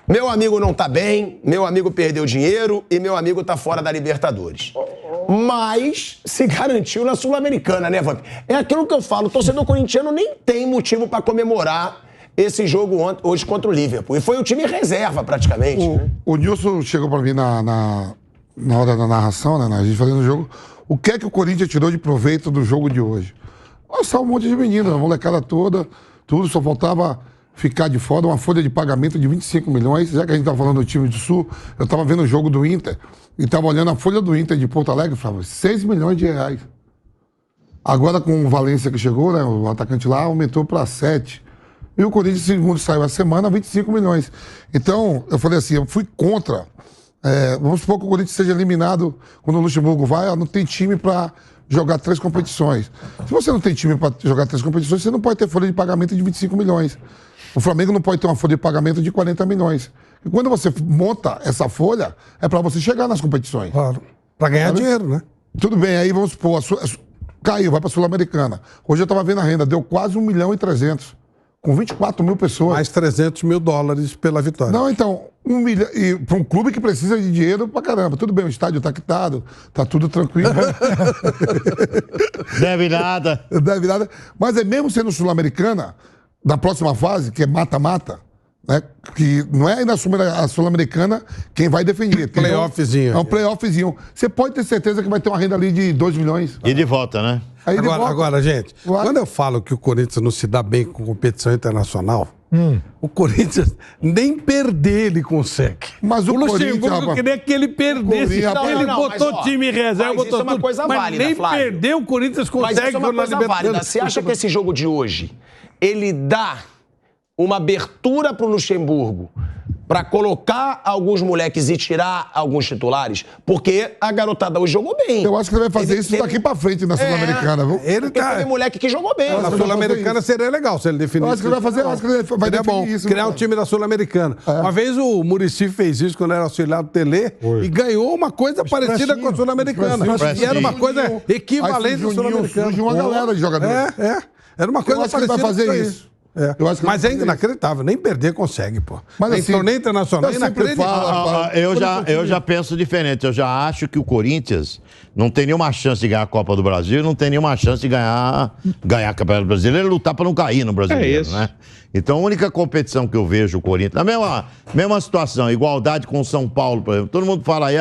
Meu amigo não tá bem, meu amigo perdeu dinheiro e meu amigo tá fora da Libertadores. Mas se garantiu na Sul-Americana, né, Vamp? É aquilo que eu falo, o torcedor corintiano nem tem motivo pra comemorar esse jogo hoje contra o Liverpool. E foi o time reserva, praticamente. O Nilson chegou pra mim na hora da narração, né, a gente fazendo o jogo. O que é que o Corinthians tirou de proveito do jogo de hoje? Nossa, um monte de meninos, a molecada toda, tudo, só faltava ficar de fora, uma folha de pagamento de 25 milhões. Já que a gente tá falando do time do Sul, eu tava vendo o jogo do Inter e tava olhando a folha do Inter de Porto Alegre e falava 6 milhões de reais. Agora com o Valência que chegou, né, o atacante lá, aumentou para 7. E o Corinthians, segundo saiu a semana, 25 milhões. Então, eu falei assim, eu fui contra. Vamos supor que o Corinthians seja eliminado quando o Luxemburgo vai, não tem time para jogar 3 competições. Se você não tem time para jogar 3 competições, você não pode ter folha de pagamento de 25 milhões. O Flamengo não pode ter uma folha de pagamento de 40 milhões. E quando você monta essa folha, é para você chegar nas competições. Claro. Para ganhar dinheiro, né? Tudo bem, aí vamos supor, caiu, vai para a Sul-Americana. Hoje eu estava vendo a renda, deu quase 1,3 milhão, com 24 mil pessoas. Mais 300 mil dólares pela vitória. Não, então, 1 milhão, e para um clube que precisa de dinheiro pra caramba. Tudo bem, o estádio está quitado, tá tudo tranquilo. Deve nada. Deve nada. Mas é mesmo sendo Sul-Americana, da próxima fase, que é mata-mata, né? Que não é na Sul-Americana quem vai definir. Playoffzinho. É um playoffzinho. Você pode ter certeza que vai ter uma renda ali de 2 milhões. E de volta, né? Aí Agora, gente, quando eu falo que o Corinthians não se dá bem com competição internacional, o Corinthians nem perder ele consegue. Mas o Luxemburgo queria que ele perdesse. Ele botou mas, time em reserva, mas botou isso é uma coisa mas válida, nem Flávio. perder o Corinthians consegue. Mas isso é uma coisa válida. Você acha que esse jogo de hoje, ele dá uma abertura pro Luxemburgo pra colocar alguns moleques e tirar alguns titulares? Porque a garotada hoje jogou bem. Eu acho que ele vai fazer isso daqui pra frente na Sul-Americana, viu? Ele tá... Teve moleque que jogou bem. Na Sul-Americana seria legal se ele definisse. Eu acho que ele vai fazer, eu acho que ele vai seria bom definir isso. criar um time da Sul-Americana. Uma vez o Muricy fez isso quando era auxiliar do Tele e ganhou uma coisa parecida com a Sul-Americana. E era uma coisa equivalente à Sul-Americana. Surgiu uma galera de jogadores. Era uma coisa parecida. Eu acho que ele vai fazer isso. Mas é inacreditável, nem perder consegue, pô. Mas nem assim, torneio internacional, é inacreditável. Eu já penso diferente. Eu já acho que o Corinthians não tem nenhuma chance de ganhar a Copa do Brasil, não tem nenhuma chance de ganhar a Campeonato Brasileiro e lutar para não cair no Brasileiro, né? Então a única competição que eu vejo o Corinthians, a mesma situação, igualdade com o São Paulo, por exemplo. Todo mundo fala aí,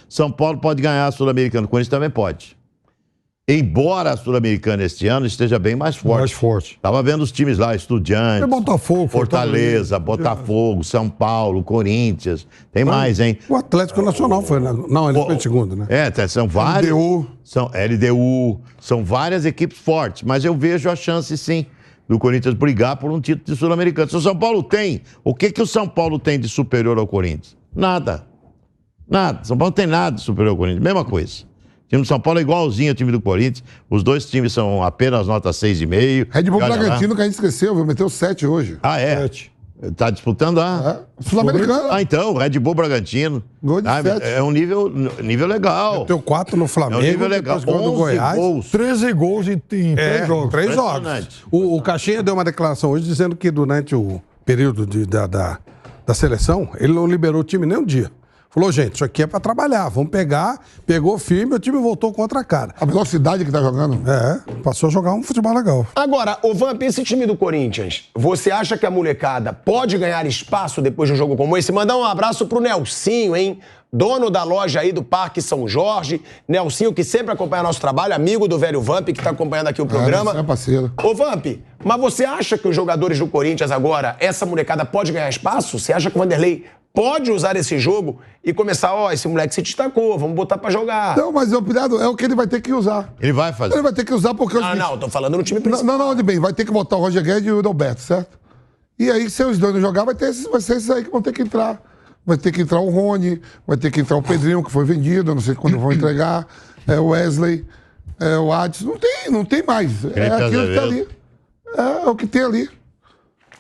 São Paulo pode ganhar a Sul-Americana, o Corinthians também pode. Embora a Sul-Americana este ano esteja bem mais forte. Mais forte. Estava vendo os times lá, Estudiantes, Botafogo, Fortaleza, Botafogo, São Paulo, Corinthians. Tem mais, hein? O Atlético Nacional foi. Não, ele foi em segundo, né? São vários. LDU. LDU. São várias equipes fortes. Mas eu vejo a chance, sim, do Corinthians brigar por um título de Sul-Americano. Se o São Paulo tem, o que o São Paulo tem de superior ao Corinthians? Nada. Nada. São Paulo não tem nada de superior ao Corinthians. Mesma coisa. O time do São Paulo é igualzinho ao time do Corinthians. Os dois times são apenas nota 6,5. Red Bull Bragantino, que a gente esqueceu, viu? Meteu 7 hoje. É? 7. Tá disputando a... Sul-Americana. Então, Red Bull Bragantino. Gol de 7. É um nível legal. Meteu 4 no Flamengo. É um nível legal. Depois gol do Goiás. Gols. 13 gols em 3 jogos. 3 jogos. O Caixinha deu uma declaração hoje dizendo que durante o período da seleção, ele não liberou o time nem um dia. Falou, gente, isso aqui é pra trabalhar, vamos pegar, pegou firme, o time voltou contra a cara. A velocidade que tá jogando. Passou a jogar um futebol legal. Agora, ô Vamp, esse time do Corinthians, você acha que a molecada pode ganhar espaço depois de um jogo como esse? Mandar um abraço pro Nelsinho, hein? Dono da loja aí do Parque São Jorge. Nelsinho, que sempre acompanha nosso trabalho, amigo do velho Vamp, que tá acompanhando aqui o programa. É parceiro. Ô Vamp, mas você acha que os jogadores do Corinthians agora, essa molecada pode ganhar espaço? Você acha que o Vanderlei pode usar esse jogo e começar, esse moleque se destacou, vamos botar pra jogar? Não, mas é o que ele vai ter que usar. Ele vai fazer. Ele vai ter que usar porque... Não, tô falando no time principal. Não, bem, vai ter que botar o Roger Guedes e o Adalberto, certo? E aí, se os dois não jogar, vai ser esses aí que vão ter que entrar. Vai ter que entrar o Rony, vai ter que entrar o Pedrinho, que foi vendido, eu não sei quando vão entregar, o Wesley, o Adson, não tem mais. É aquilo que tá ali. É o que tem ali.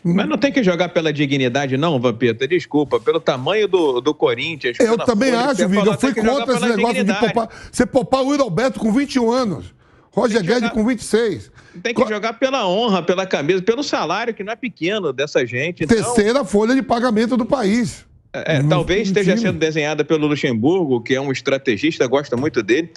Mas não tem que jogar pela dignidade, não, Vampeta? Desculpa, pelo tamanho do Corinthians. Eu também acho, Viga. Eu fui contra esse negócio de poupar. Você poupar o Will Alberto com 21 anos, Roger Guedes com 26. Tem que jogar pela honra, pela camisa, pelo salário, que não é pequeno dessa gente. Então... Terceira folha de pagamento do país. Talvez esteja sendo desenhada pelo Luxemburgo, que é um estrategista, gosta muito dele,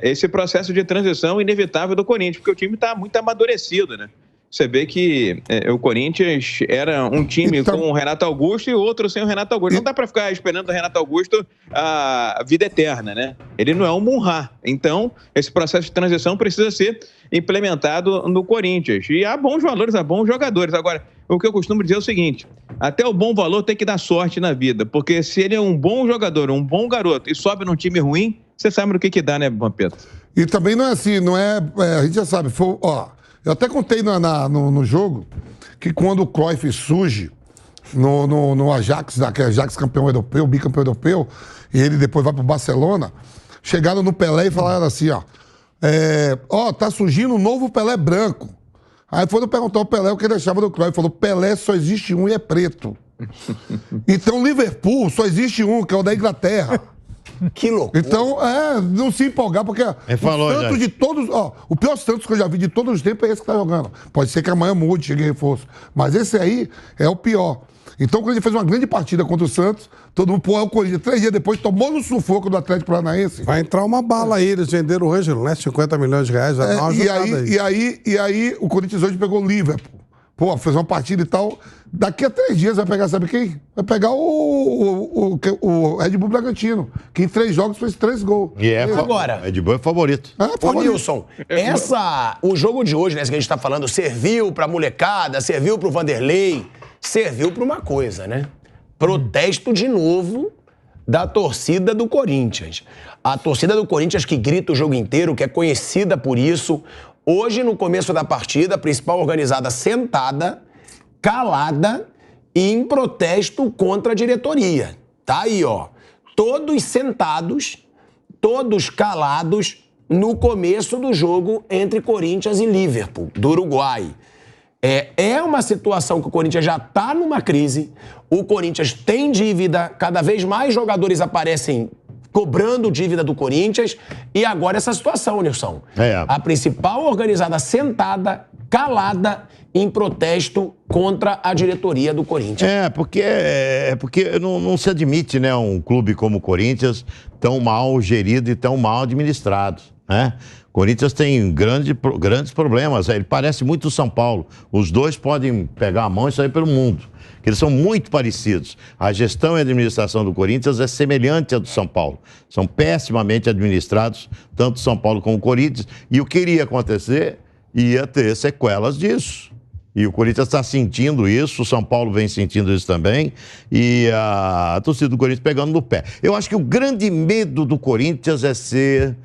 esse processo de transição inevitável do Corinthians, porque o time está muito amadurecido, né? Você vê que o Corinthians era um time com o Renato Augusto e outro sem o Renato Augusto. Não dá para ficar esperando o Renato Augusto a vida eterna, né? Ele não é um Munhá. Então, esse processo de transição precisa ser implementado no Corinthians. E há bons valores, há bons jogadores. Agora, o que eu costumo dizer é o seguinte, até o bom valor tem que dar sorte na vida, porque se ele é um bom jogador, um bom garoto e sobe num time ruim, você sabe no que dá, né, Vampeta? E também não é assim, a gente já sabe, eu até contei no jogo que quando o Cruyff surge no Ajax, que é Ajax campeão europeu, bicampeão europeu, e ele depois vai pro Barcelona, chegaram no Pelé e falaram assim, tá surgindo um novo Pelé branco. Aí foram perguntar ao Pelé o que ele achava do Cruyff, falou, Pelé só existe um e é preto. Então Liverpool só existe um, que é o da Inglaterra. Que loucura. Então, não se empolgar, porque falou, o Santos de todos... o pior Santos que eu já vi de todos os tempos é esse que tá jogando. Pode ser que amanhã mude, chegue reforço. Mas esse aí é o pior. Então, quando ele fez uma grande partida contra o Santos, todo mundo, o Corinthians, 3 dias depois, tomou no sufoco do Atlético Paranaense. Vai entrar uma bala aí, eles venderam o Ângelo, né? 50 milhões de reais, vai dar uma jogada aí. E aí, o Corinthians hoje pegou o Liverpool. Fez uma partida e tal. Daqui a 3 dias vai pegar, sabe quem? Vai pegar o Red Bull Bragantino, que em 3 jogos fez 3 gols. E agora, o Red Bull é favorito. Ô, Nilson, o jogo de hoje, né, que a gente tá falando, serviu pra molecada, serviu pro Vanderlei, serviu pra uma coisa, né? Protesto de novo da torcida do Corinthians. A torcida do Corinthians que grita o jogo inteiro, que é conhecida por isso. Hoje, no começo da partida, a principal organizada sentada, calada e em protesto contra a diretoria. Tá aí, todos sentados, todos calados no começo do jogo entre Corinthians e Liverpool, do Uruguai. É uma situação que o Corinthians já está numa crise, o Corinthians tem dívida, cada vez mais jogadores aparecem cobrando dívida do Corinthians, e agora essa situação, Nilson. A principal organizada sentada, calada, em protesto contra a diretoria do Corinthians. Porque não se admite, né, um clube como o Corinthians tão mal gerido e tão mal administrado, né? O Corinthians tem grandes problemas, ele parece muito o São Paulo. Os dois podem pegar a mão e sair pelo mundo, que eles são muito parecidos. A gestão e a administração do Corinthians é semelhante à do São Paulo. São pessimamente administrados, tanto São Paulo como o Corinthians. E o que iria acontecer? Ia ter sequelas disso. E o Corinthians está sentindo isso, o São Paulo vem sentindo isso também, e a torcida do Corinthians pegando no pé. Eu acho que o grande medo do Corinthians é ser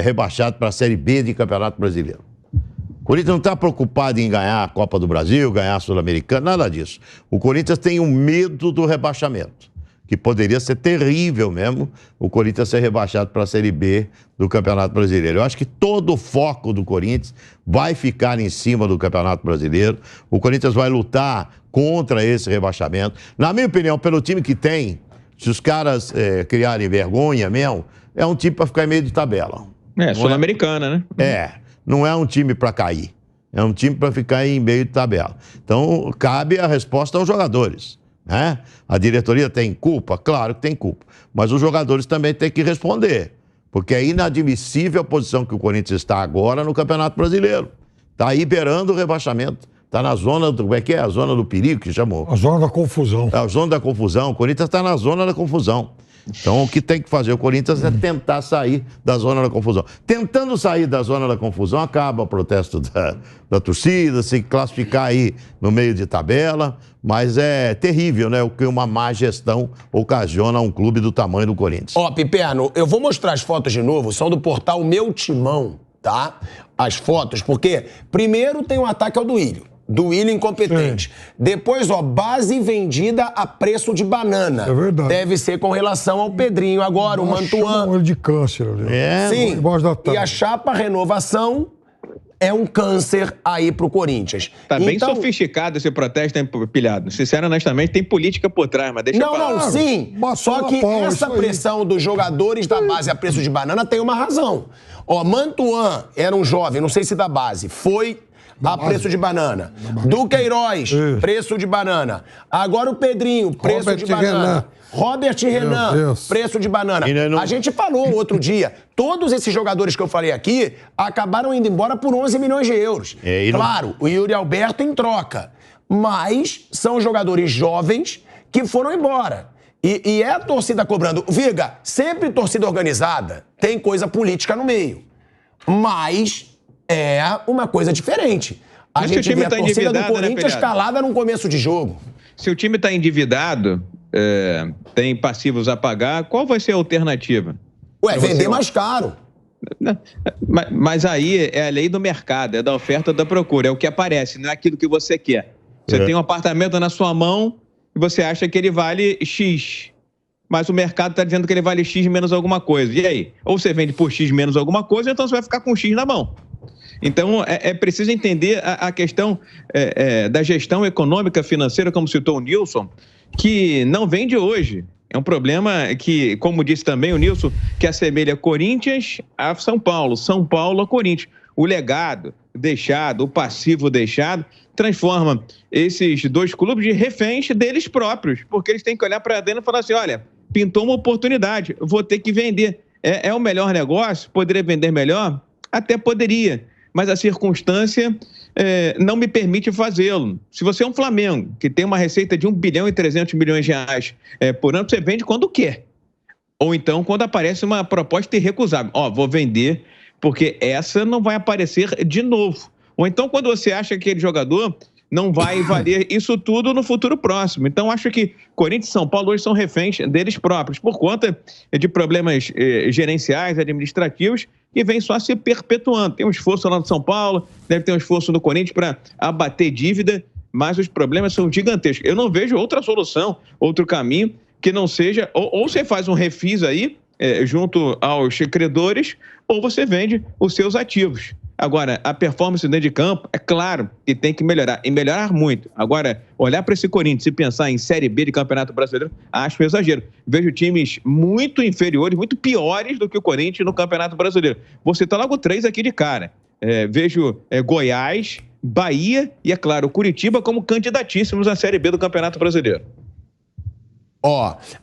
rebaixado para a Série B de Campeonato Brasileiro. O Corinthians não está preocupado em ganhar a Copa do Brasil, ganhar a Sul-Americana, nada disso. O Corinthians tem um medo do rebaixamento, que poderia ser terrível mesmo, o Corinthians ser rebaixado para a Série B do Campeonato Brasileiro. Eu acho que todo o foco do Corinthians vai ficar em cima do Campeonato Brasileiro. O Corinthians vai lutar contra esse rebaixamento. Na minha opinião, pelo time que tem, se os caras criarem vergonha mesmo, é um time para ficar em meio de tabela. Sul-Americana, né? Não é um time para cair. É um time para ficar em meio de tabela. Então, cabe a resposta aos jogadores, né? A diretoria tem culpa? Claro que tem culpa. Mas os jogadores também têm que responder. Porque é inadmissível a posição que o Corinthians está agora no Campeonato Brasileiro. Está aí beirando o rebaixamento. Está na zona do... Como é que é? A zona do perigo que chamou. A zona da confusão. É a zona da confusão. O Corinthians está na zona da confusão. Então, o que tem que fazer o Corinthians é tentar sair da zona da confusão. Tentando sair da zona da confusão, acaba o protesto da torcida, se classificar aí no meio de tabela, mas é terrível, né, o que uma má gestão ocasiona a um clube do tamanho do Corinthians. Piperno, eu vou mostrar as fotos de novo, são do portal Meu Timão, tá? As fotos, porque primeiro tem um ataque ao Duílio. Duílio incompetente. Sim. Depois, base vendida a preço de banana. É verdade. Deve ser com relação ao Pedrinho. Agora, o Mantuan... Olho de câncer. Sim. E a chapa renovação é um câncer aí pro Corinthians. Tá bem sofisticado esse protesto, hein, Pilhado? Sinceramente, honestamente, tem política por trás, mas deixa eu falar. Não, sim. Só que essa pressão dos jogadores da base a preço de banana tem uma razão. Mantuan era um jovem, não sei se da base, foi... a preço de banana. Do Queiroz, preço de banana. Agora o Pedrinho, preço Robert de banana. Robert Renan, preço de banana. A gente falou outro dia, todos esses jogadores que eu falei aqui acabaram indo embora por 11 milhões de euros. Claro, o Yuri Alberto em troca. Mas são jogadores jovens que foram embora. E é a torcida cobrando. Viga, sempre torcida organizada tem coisa política no meio. Mas é uma coisa diferente. A gente vê a torcida do Corinthians calada no começo de jogo. Se o time está endividado, tem passivos a pagar, qual vai ser a alternativa? Vender mais caro. Mas aí é a lei do mercado, é da oferta e da procura, é o que aparece, não é aquilo que você quer. Você tem um apartamento na sua mão e você acha que ele vale X, mas o mercado está dizendo que ele vale X menos alguma coisa. E aí? Ou você vende por X menos alguma coisa, então você vai ficar com X na mão. Então, é preciso entender a questão da gestão econômica financeira, como citou o Nilson, que não vem de hoje. É um problema que, como disse também o Nilson, que assemelha Corinthians a São Paulo, São Paulo a Corinthians. O legado deixado, o passivo deixado, transforma esses dois clubes de reféns deles próprios, porque eles têm que olhar para dentro e falar assim, olha, pintou uma oportunidade, vou ter que vender. É o melhor negócio? Poderia vender melhor? Até poderia, mas a circunstância não me permite fazê-lo. Se você é um Flamengo, que tem uma receita de 1 bilhão e 300 milhões de reais por ano, você vende quando quer. Ou então, quando aparece uma proposta irrecusável. Vou vender porque essa não vai aparecer de novo. Ou então, quando você acha que aquele jogador não vai valer isso tudo no futuro próximo. Então, acho que Corinthians e São Paulo hoje são reféns deles próprios, por conta de problemas gerenciais, administrativos, que vem só se perpetuando. Tem um esforço lá no São Paulo, deve ter um esforço no Corinthians para abater dívida, mas os problemas são gigantescos. Eu não vejo outra solução, outro caminho, que não seja, ou você faz um refis aí, junto aos credores, ou você vende os seus ativos. Agora, a performance dentro de campo, é claro que tem que melhorar, e melhorar muito. Agora, olhar para esse Corinthians e pensar em Série B de Campeonato Brasileiro, acho um exagero. Vejo times muito inferiores, muito piores do que o Corinthians no Campeonato Brasileiro. Vou citar logo 3 aqui de cara. Vejo Goiás, Bahia e, é claro, Curitiba como candidatíssimos à Série B do Campeonato Brasileiro.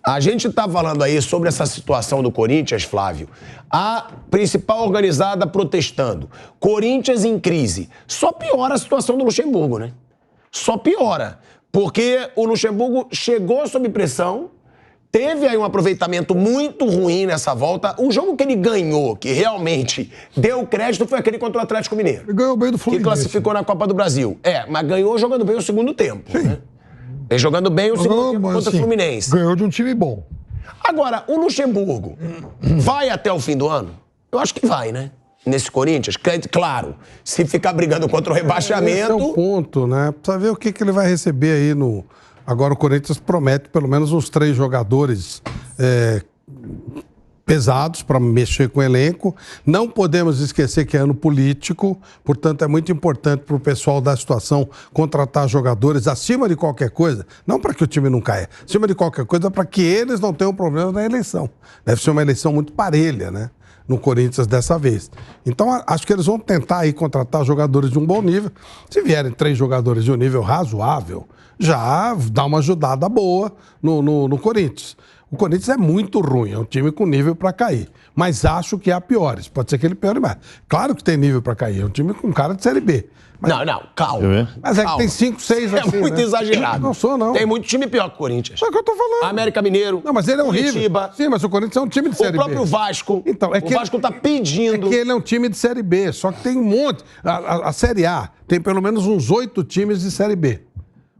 A gente tá falando aí sobre essa situação do Corinthians, Flávio. A principal organizada protestando. Corinthians em crise. Só piora a situação do Luxemburgo, né? Só piora. Porque o Luxemburgo chegou sob pressão, teve aí um aproveitamento muito ruim nessa volta. O jogo que ele ganhou, que realmente deu crédito, foi aquele contra o Atlético Mineiro. Ele ganhou bem do Fluminense. Que classificou na Copa do Brasil. Mas ganhou jogando bem o segundo tempo, né? Jogando bem o segundo tempo contra o Fluminense. Ganhou de um time bom. Agora, o Luxemburgo vai até o fim do ano? Eu acho que vai, né? Nesse Corinthians. Claro, se ficar brigando contra o rebaixamento... Esse é o ponto, né? Precisa ver o que ele vai receber aí no... Agora o Corinthians promete pelo menos uns 3 jogadores pesados para mexer com o elenco. Não podemos esquecer que é ano político, portanto é muito importante para o pessoal da situação contratar jogadores acima de qualquer coisa, não para que o time não caia, acima de qualquer coisa para que eles não tenham problema na eleição. Deve ser uma eleição muito parelha, né? No Corinthians dessa vez. Então, acho que eles vão tentar aí contratar jogadores de um bom nível. Se vierem 3 jogadores de um nível razoável, já dá uma ajudada boa no Corinthians. O Corinthians é muito ruim, é um time com nível para cair. Mas acho que há piores. Pode ser que ele piore mais. Claro que tem nível para cair. É um time com cara de Série B. Mas... Não, calma. Mas calma. Que tem 5, 6 assim, é muito exagerado. Não sou, não. Tem muito time pior que o Corinthians. Só que eu tô falando. América Mineiro. Não, mas ele é horrível. Curitiba. Sim, mas o Corinthians é um time de Série B. O próprio Vasco. Então, o Vasco tá pedindo. É que ele é um time de Série B. Só que tem um monte. A Série A tem pelo menos uns 8 times de Série B.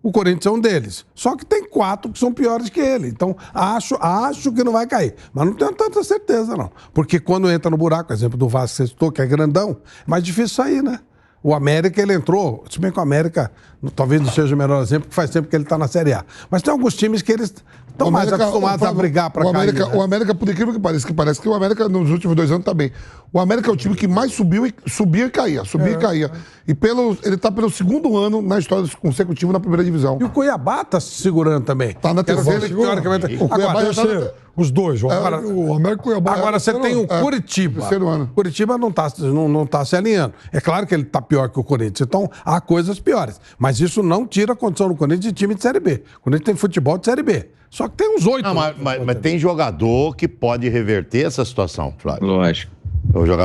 O Corinthians é um deles. Só que tem 4 que são piores que ele. Então, acho que não vai cair. Mas não tenho tanta certeza, não. Porque quando entra no buraco, exemplo do Vasco que você citou, que é grandão, é mais difícil sair, né? O América, ele entrou, se bem que o América talvez não seja o melhor exemplo, porque faz tempo que ele está na Série A. Mas tem alguns times que eles estão mais acostumados a brigar para cair. Né? O América, por incrível que parece que o América nos últimos 2 anos está bem. O América é o time que mais subia e caía. E ele está pelo 2º ano na história consecutiva na primeira divisão. E o Cuiabá está se segurando também. Está na terceira. Os dois. O América e o Cuiabá. Agora você tem o Curitiba. Terceiro ano. Curitiba não tá se alinhando. É claro que ele tá pior que o Corinthians. Então, há coisas piores. Mas isso não tira a condição do Corinthians de time de Série B. O Corinthians tem futebol de Série B. Só que tem uns 8. Não, mas tem jogador que pode reverter essa situação, Flávio. Lógico.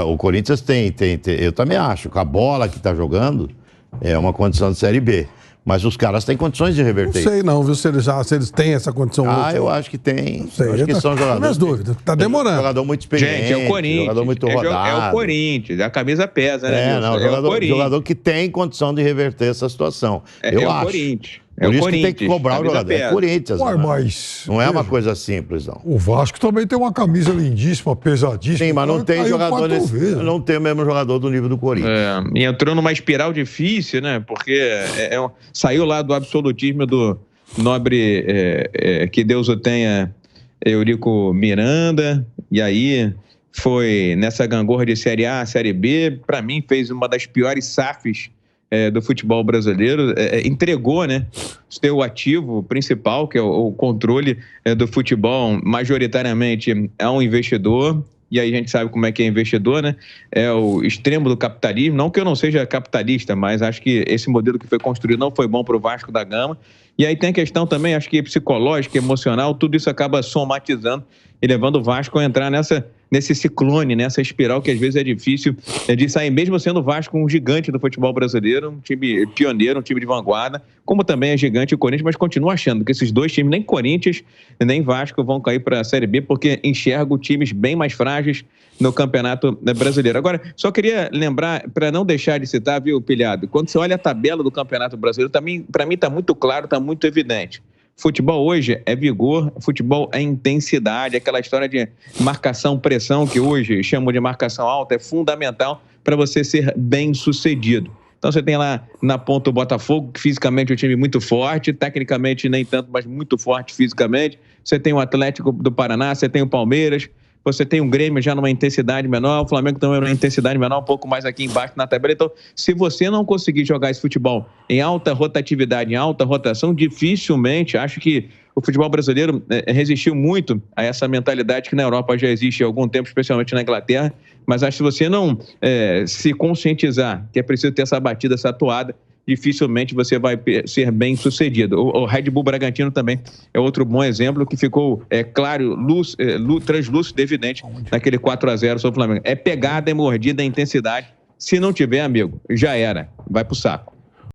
O Corinthians tem. Eu também acho que a bola que tá jogando é uma condição de Série B. Mas os caras têm condições de reverter. Não sei não, viu, se eles têm essa condição. Eu acho que tem. Não sei. Acho que são jogadores. Minhas dúvidas. Tá demorando. Jogador muito experiente. Gente, é o Corinthians. Jogador muito rodado. É o Corinthians. A camisa pesa, né? Jogador que tem condição de reverter essa situação. Eu acho. Corinthians. Por isso que tem que cobrar o jogador. É Corinthians. Ué, mas... Não é uma coisa simples, não. O Vasco também tem uma camisa lindíssima, pesadíssima. Sim, mas não tem jogador não tem o mesmo jogador do nível do Corinthians. E entrou numa espiral difícil, né? Porque saiu lá do absolutismo do nobre, que Deus o tenha, Eurico Miranda, e aí foi nessa gangorra de Série A, Série B, para mim fez uma das piores SAFs do futebol brasileiro, entregou, né, o seu ativo principal, que é o controle do futebol, majoritariamente a um investidor, e aí a gente sabe como é que é investidor, né, é o extremo do capitalismo, não que eu não seja capitalista, mas acho que esse modelo que foi construído não foi bom para o Vasco da Gama, e aí tem a questão também, acho que psicológica, emocional, tudo isso acaba somatizando e levando o Vasco a entrar nesse ciclone, nessa espiral que às vezes é difícil de sair, mesmo sendo o Vasco um gigante do futebol brasileiro, um time pioneiro, um time de vanguarda, como também é gigante o Corinthians, mas continuo achando que esses dois times, nem Corinthians nem Vasco, vão cair para a Série B, porque enxergo times bem mais frágeis no Campeonato Brasileiro. Agora, só queria lembrar, para não deixar de citar, viu, Pilhado, quando você olha a tabela do Campeonato Brasileiro, para mim está muito claro, está muito evidente. Futebol hoje é vigor, futebol é intensidade, aquela história de marcação, pressão, que hoje chamam de marcação alta, é fundamental para você ser bem sucedido. Então você tem lá na ponta o Botafogo, que fisicamente é um time muito forte, tecnicamente nem tanto, mas muito forte fisicamente. Você tem o Atlético do Paraná, você tem o Palmeiras, você tem um Grêmio já numa intensidade menor, o Flamengo também numa intensidade menor, um pouco mais aqui embaixo na tabela. Então, se você não conseguir jogar esse futebol em alta rotatividade, em alta rotação, dificilmente, acho que o futebol brasileiro resistiu muito a essa mentalidade que na Europa já existe há algum tempo, especialmente na Inglaterra, mas acho que se você não se conscientizar que é preciso ter essa batida, essa atuada, dificilmente você vai ser bem sucedido. O Red Bull Bragantino também é outro bom exemplo que ficou, claro, translúcido, evidente, naquele 4-0 sobre o Flamengo. É pegada, é mordida, é intensidade. Se não tiver, amigo, já era. Vai pro saco.